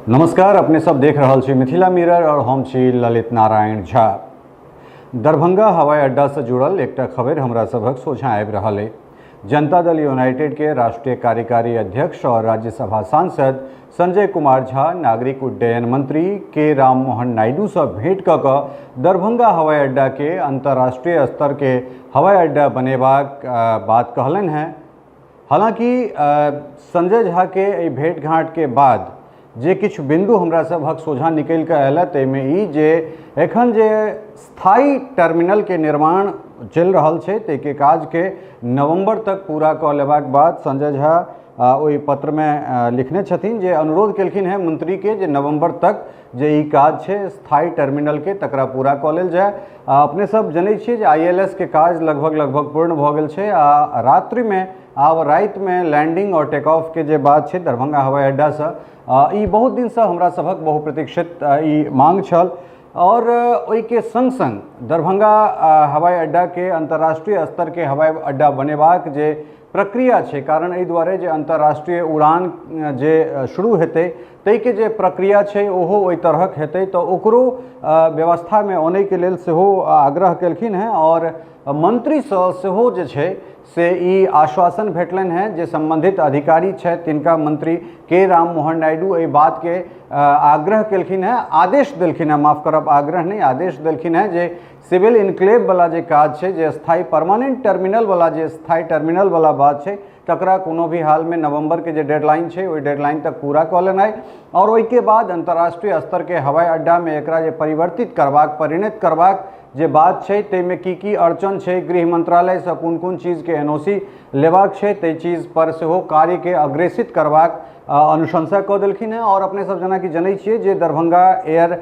नमस्कार, अपने सब देख रहल छी मिथिला मिरर और हम छी ललित नारायण झा। दरभंगा हवाई अड्डा से जुड़ल एकटा खबर हमरा सभक सोझा आबि रहल है। जनता दल यूनाइटेड के राष्ट्रीय कार्यकारी अध्यक्ष और राज्यसभा सांसद संजय कुमार झा नागरिक उड्डयन मंत्री के राम मोहन नायडू से भेंट कऽ दरभंगा हवाई अड्डा के अंतर्राष्ट्रीय स्तर के हवाई अड्डा बनेबाक बात कहलनि हैं। हालांकि संजय झा के भेंट घाट के बाद जे किछु बिंदु हमरा सभक सोझा निकल कऽ आयल ताहिमे ई जे एखन जे स्थायी टर्मिनल के निर्माण चल रहल छै ताहि के काज के नवंबर तक पूरा कऽ लेबाक बाद संजय झा ओहि पत्र में लिखने छथिन जे अनुरोध केलखिन हैं मंत्री के जे नवंबर तक जे ई काज छै स्थायी टर्मिनल के तकरा पूरा कऽ लेल जाय। अपने सब जनै छियै जे ILS के काज लगभग पूर्ण भऽ गेल छै आ रात्रि में आब राति में लैंडिंग और टेक ऑफ के जे बात छै दरभंगा हवाई अड्डा से ई बहुत दिन से हमरा सभक बहुप्रतीक्षित ई मांग छल और ओहि के संग संग दरभंगा हवाई अड्डा के अंतर्राष्ट्रीय स्तर के हवाई अड्डा बनेबाक जे प्रक्रिया छै, कारण एहि दुआरे जे अंतर्राष्ट्रीय उड़ान जे शुरू हेतै ताहि के जे प्रक्रिया छै ओहो ओहि तरहक हेतै तो ओकरो व्यवस्था में आने के लेल सेहो आग्रह केलखिन हैं और मंत्री सेहो जे छै से ई आश्वासन भेटलनि हैं जे संबंधित अधिकारी छथि तिनका मंत्री के राम मोहन नायडू एहि बात के आग्रह केलखिन हैं, आदेश देलखिन हैं, माफ करब आग्रह नहीं आदेश देलखिन हैं जे सिविल इनक्लेव वाला जे काज छै जे स्थायी परमानेंट टर्मिनल वाला जे स्थायी टर्मिनल वाला बात छै तकरा कोनो भी हाल में नवंबर के जे डेडलाइन छै ओहि डेडलाइन तक पूरा कऽ लेनाइ और ओहि के बाद अंतर्राष्ट्रीय स्तर के हवाई अड्डा में एकरा जे परिवर्तित करबाक परिणत करबाक जे बात छै ताहिमे की अड़चन छै, गृह मंत्रालय से कोन चीज के NOC लेबाक छै ताहि चीज पर सेहो कार्य के अग्रेसित करबाक अनुशंसा कऽ देलखिन हैं। और अपने सब जना कि जनै छियै जे दरभंगा एयर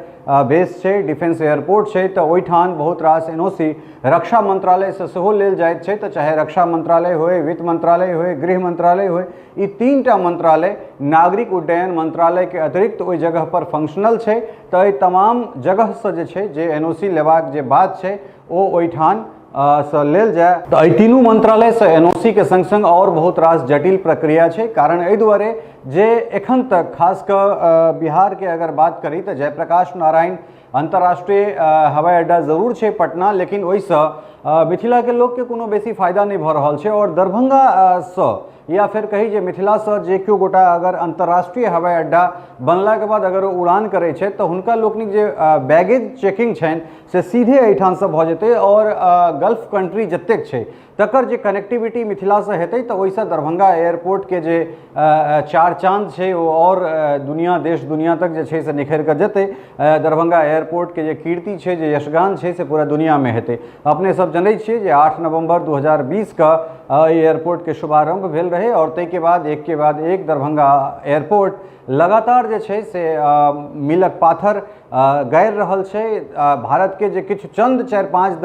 बेस छै, डिफेंस एयरपोर्ट छै तऽ ओहिठाम बहुत रास NOC रक्षा मंत्रालय से सेहो लेल जाइत छै, तऽ चाहे रक्षा मंत्रालय होय, वित्त मंत्रालय होय, गृह मंत्रालय होय, ई तीनटा मंत्रालय नागरिक उड्डयन मंत्रालय के अतिरिक्त ओहि जगह पर फंक्शनल छै। तऽ तमाम जगह से जे छै जे NOC लेबाक जे बात छै ओ ओहिठाम से लेल जाए। तो एहि तीनू मंत्रालय से NOC के संग संग और बहुत रास जटिल प्रक्रिया छै, कारण एहि दुआरे जे एखन तक खास कऽ बिहार के अगर बात करी तो जयप्रकाश नारायण अंतर्राष्ट्रीय हवाई अड्डा जरूर छै पटना, लेकिन ओहिसँ मिथिला के लोग के कोनो बेसी फायदा नहीं भऽ रहल छै। और दरभंगा से या फिर कही जे मिथिला से जे केओ गोटा अगर अंतर्राष्ट्रीय हवाई अड्डा बनला के बाद अगर उड़ान करे छै तो हुनका लोकनिक जे बैगेज चेकिंग छनि से सीधे एहिठाम से भऽ जेतै और गल्फ कंट्री जतेक छै तकर जे कनेक्टिविटी मिथिला से हेतै तो ओहिसँ दरभंगा एयरपोर्ट के जे चार चांद छै ओ और दुनिया देश दुनिया तक जे छै से निखरि कऽ जेतै। दरभंगा एयरपोर्ट के जे कीर्ति छै जे यशगान छै से पूरा दुनिया में हेतै। अपने सब जनै छियै जे 8 नवंबर 2020 का एयरपोर्ट के शुभारंभ भेल रहे और ताहि के बाद एक दरभंगा एयरपोर्ट लगातार जे छै से मीलक पाथर गाड़ि रहल छै। भारत के जे किछु चंद 4-5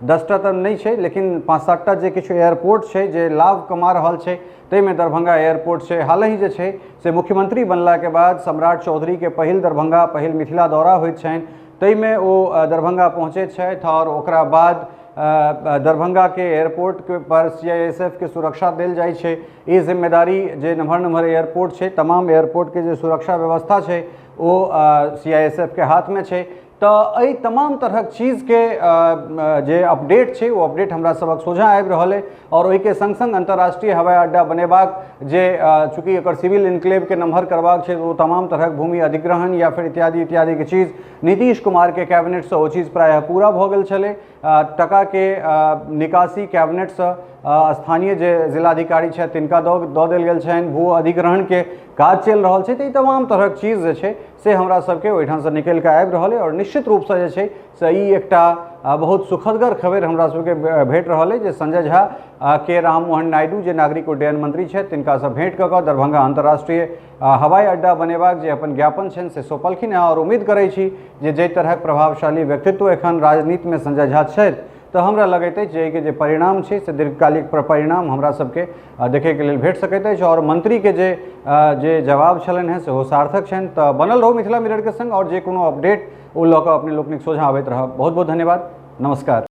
10टा तऽ नहीं छै, लेकिन 5-7टा जे किछु एयरपोर्ट छै जे लाभ कमा रहल छै ताहिमे दरभंगा एयरपोर्ट छै। हालहि जे छै से मुख्यमंत्री बनला के बाद सम्राट चौधरी के पहिल दरभंगा पहिल मिथिला दौरा होइत छनि, ताहिमे ओ दरभंगा पहुँचैत छथि और ओकरा बाद दरभंगा के एयरपोर्ट के पर CISF के सुरक्षा देल जाइ छै। ई जिम्मेदारी जे नम्हर एयरपोर्ट छै तमाम एयरपोर्ट के जे सुरक्षा व्यवस्था छै ओ CISF के हाथ में छै। तो एहि तमाम तरहक चीज के जे अपडेट छै वो अपडेट हमरा सबक सोझा आबि रहल है और ओहि के संग संग अंतर्राष्ट्रीय हवाई अड्डा बनेबाक जे चूँकि एकर सिविल इनक्लेव के नमहर करबाक छै वो तमाम तरहक भूमि अधिग्रहण या फिर इत्यादि के चीज नीतीश कुमार के कैबिनेट से वो चीज प्रायः पूरा भऽ गेल छलै। टका के निकासी कैबिनेट से स्थानीय जे जिलाधिकारी छथि तिनका दऽ देल गेल छनि, भू अधिग्रहण के काज चल रहल छै। तऽ ई तमाम तरहक चीज जे छै से हमरा सबके ओहिठाम से निकलि कऽ आबि रहल है और निश्चित रूप से जे छै से ई एकटा बहुत सुखदगर खबर हमरा सबके भेट रहल है जे संजय झा के राम मोहन नायडू जे नागरिक उड्डयन मंत्री छथि तिनका से भेंट कऽ कऽ दरभंगा अंतर्राष्ट्रीय हवाई अड्डा बनेबाक जे अपन ज्ञापन छनि से सौंपलखिन हैं। और उम्मीद करै छी जे जाहि तरहक प्रभावशाली व्यक्तित्व एखन राजनीति में संजय झा छथि तो हमरा लगैत अछि जे के जे परिणाम छै से दीर्घकालिक परिणाम हमरा सबके देखे के लेल भेट सकैत अछि और मंत्री के जे जवाब छलनि हैं सेहो सार्थक छनि। तऽ बनल रहू मिथिला मिरर के संग और जे कोनो अपडेट ओ लऽ कऽ अपने लोकनिक सोझा आबैत रहब। बहुत बहुत धन्यवाद, नमस्कार।